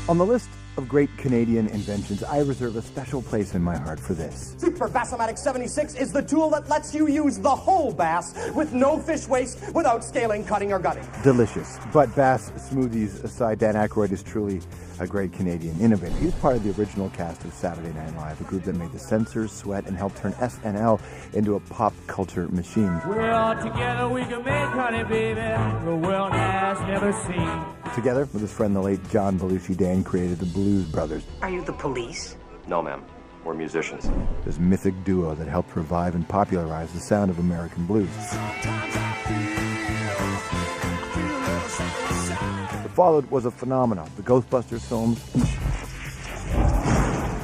On the list of great Canadian inventions, I reserve a special place in my heart for this. Super Bassomatic 76 is the tool that lets you use the whole bass with no fish waste without scaling, cutting, or gutting. Delicious. But bass smoothies aside, Dan Aykroyd is truly a great Canadian innovator. He was part of the original cast of Saturday Night Live, a group that made the censors sweat and helped turn SNL into a pop culture machine. We're all together, we can make honey, baby, the world has never seen. Together with his friend, the late John Belushi, Dan created the Blues Brothers. Are you the police? No, ma'am. We're musicians. This mythic duo that helped revive and popularize the sound of American blues. What followed was a phenomenon. The Ghostbusters films,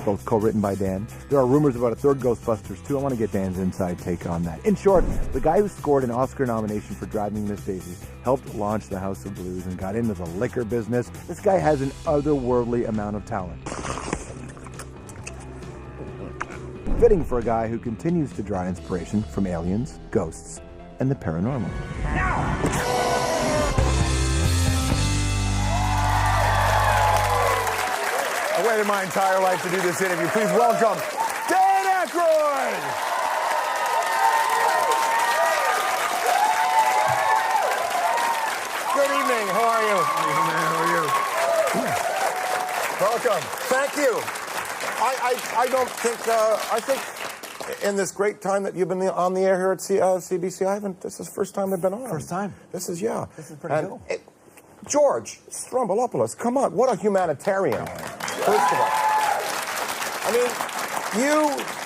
both co-written by Dan. There are rumors about a third Ghostbusters too. I want to get Dan's inside take on that. In short, the guy who scored an Oscar nomination for Driving Miss Daisy helped launch the House of Blues and got into the liquor business. This guy has an otherworldly amount of talent. Fitting for a guy who continues to draw inspiration from aliens, ghosts, and the paranormal. I waited my entire life to do this interview. Please welcome Dan Aykroyd! Good evening. How are you? How are you? Welcome. Thank you. I don't think, I think in this great time that you've been on the air here at CBC, this is the first time I've been on. First time? This is, yeah. This is pretty cool. George Stroumboulopoulos, come on, what a humanitarian. First of all, I mean,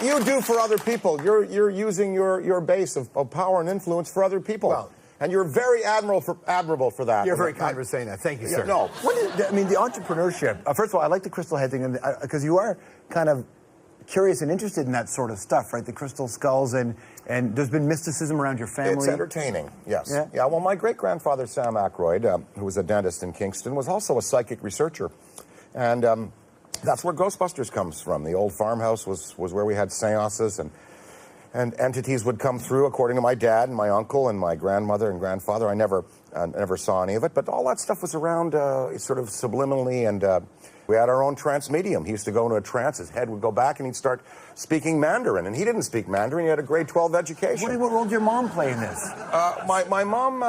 you do for other people. You're using your base of power and influence for other people. Well, and you're very admirable for that. You're very kind for saying that. Thank you, sir. No. I mean, the entrepreneurship. First of all, I like the crystal head thing, because you are kind of curious and interested in that sort of stuff, right? The crystal skulls, and there's been mysticism around your family. It's entertaining, yes. Yeah? Well, my great-grandfather, Sam Aykroyd, who was a dentist in Kingston, was also a psychic researcher. And that's where Ghostbusters comes from. The old farmhouse was where we had seances, and entities would come through, according to my dad and my uncle and my grandmother and grandfather. I never saw any of it, but all that stuff was around sort of subliminally, and we had our own trance medium. He used to go into a trance, his head would go back, and he'd start speaking Mandarin, and he didn't speak Mandarin. He had a grade 12 education. What role did your mom play in this? My mom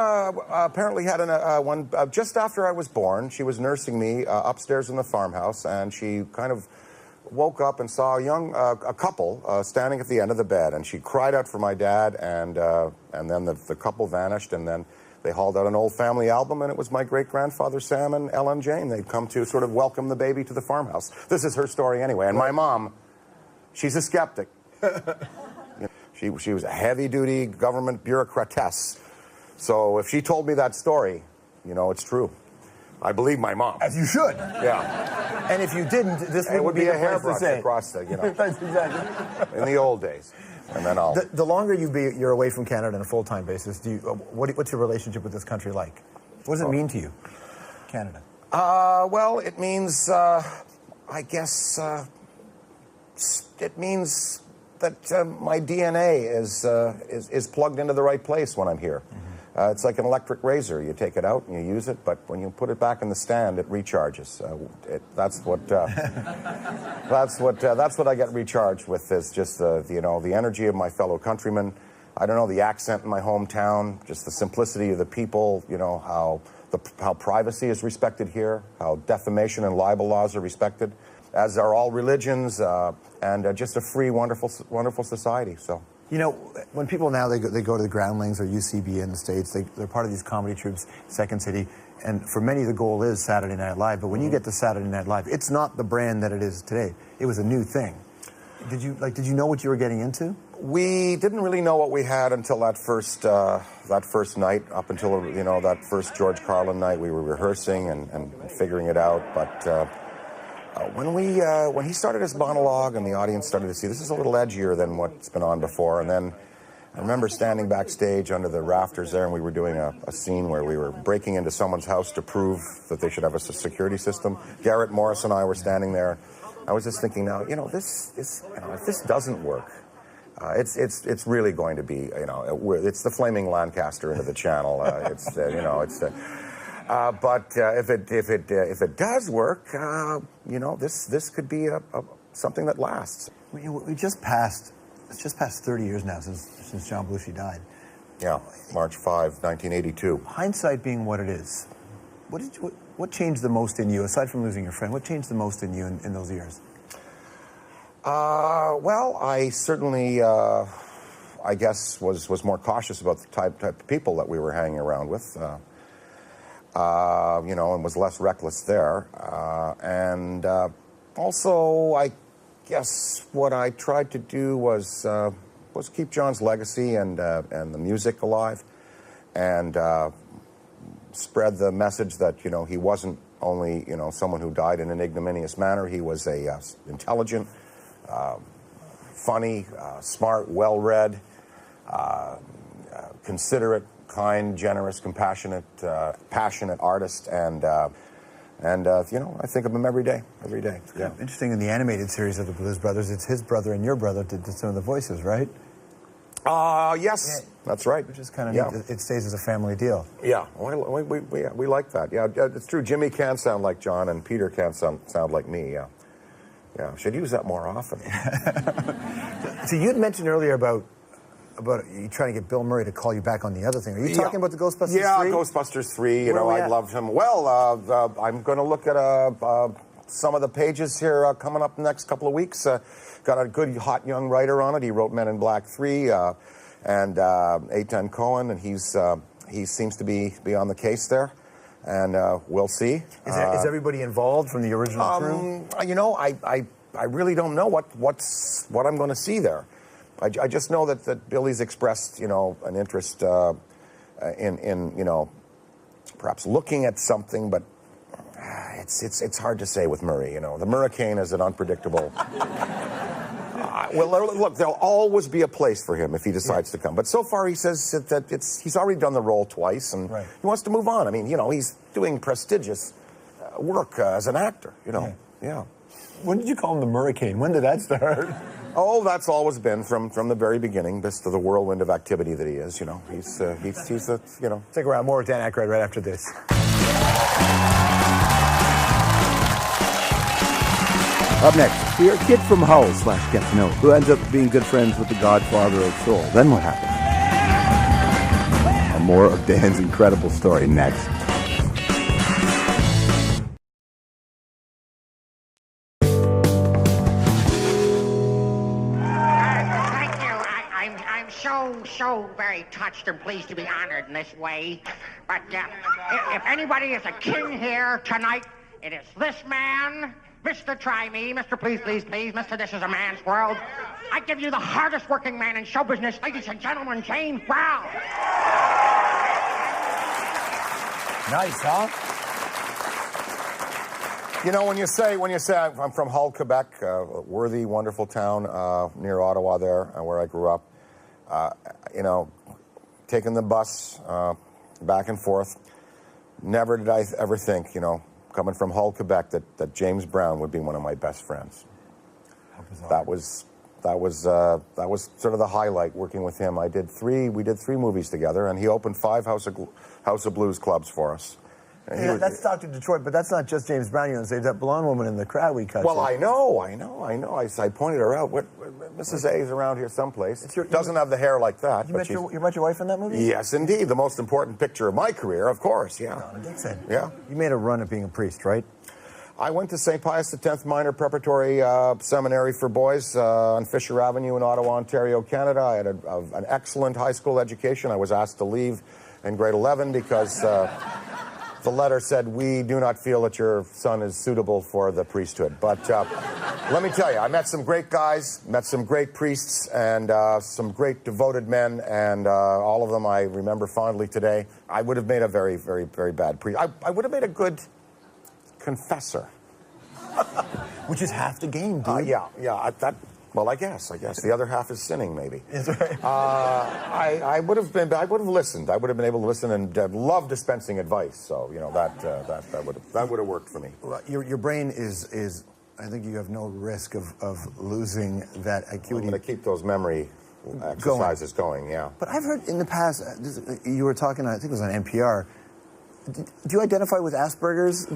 apparently had one just after I was born. She was nursing me upstairs in the farmhouse, and she kind of woke up and saw a couple standing at the end of the bed, and she cried out for my dad, and then the couple vanished, and then they hauled out an old family album, and it was my great-grandfather Sam and Ellen Jane. They'd come to sort of welcome the baby to the farmhouse. This is her story anyway, and my mom, she's a skeptic. She was a heavy-duty government bureaucratess. So if she told me that story, it's true. I believe my mom. As you should. Yeah. And if you didn't, this would be a the place hairbrush to say. across the, That's exactly. in the old days. And then The longer you're away from Canada on a full-time basis, what's your relationship with this country like? What does it mean to you, Canada? Well, it means, I guess, it means that my DNA is plugged into the right place when I'm here. Mm-hmm. It's like an electric razor. You take it out and you use it, but when you put it back in the stand, it recharges. That's what I get recharged with. Is just the energy of my fellow countrymen. I don't know, the accent in my hometown, just the simplicity of the people. How privacy is respected here, how defamation and libel laws are respected, as are all religions, and just a free, wonderful society. So. When people now, they go to the Groundlings or UCB in the States, they're part of these comedy troupes, Second City, and for many the goal is Saturday Night Live, but when you get to Saturday Night Live, it's not the brand that it is today. It was a new thing. Did you know what you were getting into? We didn't really know what we had until that first night, up until, that first George Carlin night. We were rehearsing and figuring it out, but when he started his monologue and the audience started to see, this is a little edgier than what's been on before, and then I remember standing backstage under the rafters there, and we were doing a scene where we were breaking into someone's house to prove that they should have a security system. Garrett Morris and I were standing there. I was just thinking, now, if this doesn't work, it's really going to be, it's the flaming Lancaster into the channel. But if it does work, you know, this could be something that lasts. We just passed. It's just past 30 years now since John Belushi died. Yeah, March 5, 1982. Hindsight being what it is, what changed the most in you, aside from losing your friend? What changed the most in you in those years? Well, I certainly, I guess, was more cautious about the type of people that we were hanging around with. You know, and was less reckless there. And also, I guess what I tried to do was keep John's legacy and the music alive, and spread the message that, you know, he wasn't only, you know, someone who died in an ignominious manner. He was a intelligent, funny, smart, well-read, considerate, kind, generous, compassionate, passionate artist, and you know, I think of him every day. Yeah. Interesting, in the animated series of the Blues Brothers, it's his brother and your brother did some of the voices, right? Yes, yeah. That's right. Which is kind of neat. It stays as a family deal. Yeah, we like that. Yeah, it's true. Jimmy can sound like John, and Peter can sound like me. Yeah, should use that more often. So you had mentioned earlier about you trying to get Bill Murray to call you back on the other thing. Are you talking about the Ghostbusters 3? Yeah, Ghostbusters 3. You know, I loved him. Well, I'm going to look at some of the pages here coming up the next couple of weeks. Got a good, hot young writer on it. He wrote Men in Black 3 and Eitan Cohen, and he seems to be on the case there. And we'll see. Is everybody involved from the original crew? You know, I really don't know what I'm going to see there. I just know that Billy's expressed, you know, an interest in you know, perhaps looking at something, but it's hard to say with Murray. You know, the Hurricane is an unpredictable. Well, look, there'll always be a place for him if he decides to come. But so far, he says that he's already done the role twice, and he wants to move on. I mean, you know, he's doing prestigious work as an actor. You know, yeah. When did you call him the Hurricane? When did that start? Oh, that's always been from the very beginning. This to the whirlwind of activity that he is. You know, he's you know. Stick around. More with Dan Aykroyd right after this. Up next, we hear a kid from Hull / Get to Know, who ends up being good friends with the godfather of soul. Then what happens? And more of Dan's incredible story next. Thank you. I'm so very touched and pleased to be honored in this way. But if anybody is a king here tonight, it is this man. Mr. Try Me, Mr. Please, Mr. This is a Man's World. I give you the hardest working man in show business, ladies and gentlemen, James Brown. Nice, huh? You know, when you say I'm from Hull, Quebec, a worthy, wonderful town near Ottawa there, where I grew up, you know, taking the bus back and forth, never did I ever think, you know, coming from Hull, Quebec, that James Brown would be one of my best friends. That was sort of the highlight working with him. We did three movies together, and he opened 5 House of Blues clubs for us. Yeah, that's Dr. Detroit, but that's not just James Brown. You know, say that blonde woman in the crowd we cut. Well, I know. I pointed her out. Mrs. A is around here someplace. Doesn't have the hair like that. You met your wife in that movie? Yes, indeed. The most important picture of my career, of course. Yeah. Donna Dixon. Yeah. You made a run at being a priest, right? I went to St. Pius X Minor Preparatory Seminary for Boys on Fisher Avenue in Ottawa, Ontario, Canada. I had an excellent high school education. I was asked to leave in grade 11 because the letter said, "We do not feel that your son is suitable for the priesthood." But let me tell you, I met some great guys, met some great priests, and some great devoted men, and all of them I remember fondly today. I would have made a very, very, very bad priest. I would have made a good confessor. Which is half the game, dude. Yeah. Well, I guess the other half is sinning, maybe. That's right. I would have listened. I would have been able to listen and love dispensing advice. So you know that would have worked for me. Well, your brain is. I think you have no risk of losing that acuity. I'm going to keep those memory exercises going. Yeah. But I've heard in the past, you were talking. I think it was on NPR. Do you identify with Asperger's?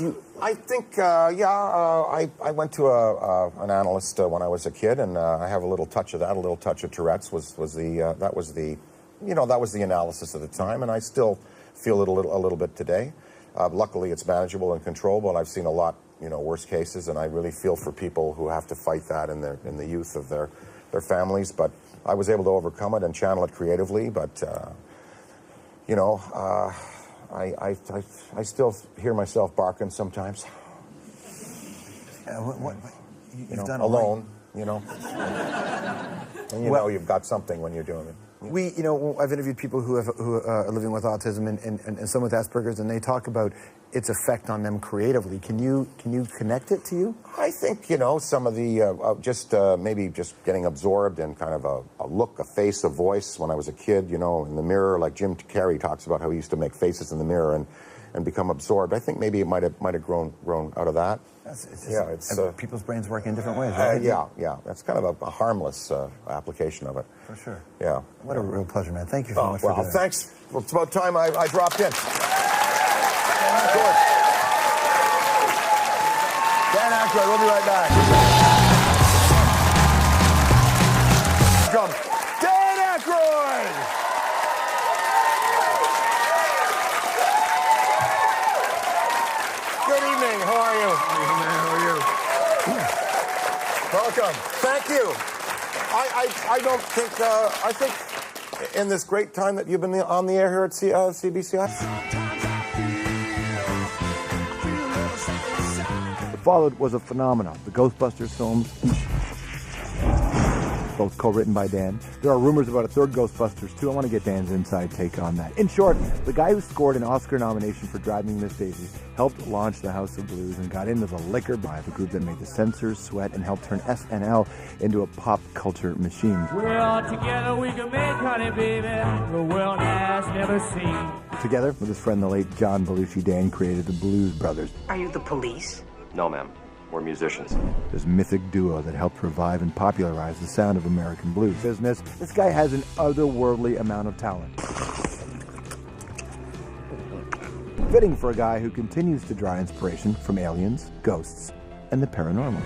I think, I went to an analyst when I was a kid, and I have a little touch of that. A little touch of Tourette's was the analysis at the time, and I still feel it a little bit today. Luckily, it's manageable and controllable. I've seen a lot, worse cases, and I really feel for people who have to fight that in the youth of their families. But I was able to overcome it and channel it creatively. But I still hear myself barking sometimes. You've done alone, and you've got something when you're doing it. I've interviewed people who are living with autism and some with Asperger's, and they talk about its effect on them creatively. Can you connect it to you? I think, some of the, maybe just getting absorbed in kind of a look, a face, a voice. When I was a kid, in the mirror, like Jim Carrey talks about how he used to make faces in the mirror and become absorbed. I think maybe it might have grown out of that. People's brains work in different ways, right? Yeah. That's kind of a harmless application of it. For sure. Yeah. What a real pleasure, man. Thank you so much for doing thanks. Well, it's about time I dropped in. Dan Aykroyd, we'll be right back. Come, Dan Aykroyd! Good evening. How are you? How are you? Welcome. Thank you. I don't think, I think in this great time that you've been on the air here at CBCI. What followed was a phenomenon. The Ghostbusters films, both co-written by Dan. There are rumors about a third Ghostbusters too. I want to get Dan's inside take on that. In short, the guy who scored an Oscar nomination for Driving Miss Daisy helped launch the House of Blues and got into the liquor by the group that made the censors sweat and helped turn SNL into a pop culture machine. Well, together we can make honey, baby, the world has never seen. Together with his friend the late John Belushi, Dan created the Blues Brothers. Are you the police? No, ma'am. We're musicians. This mythic duo that helped revive and popularize the sound of American blues business. This guy has an otherworldly amount of talent. Fitting for a guy who continues to draw inspiration from aliens, ghosts, and the paranormal.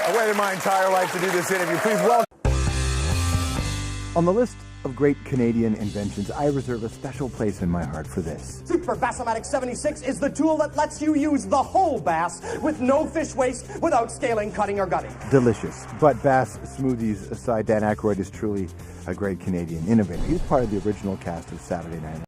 I waited my entire life to do this interview. Please welcome. On the list of great Canadian inventions, I reserve a special place in my heart for this. Super Bassomatic 76 is the tool that lets you use the whole bass with no fish waste without scaling, cutting, or gutting. Delicious. But bass smoothies aside, Dan Aykroyd is truly a great Canadian innovator. He was part of the original cast of Saturday Night Live.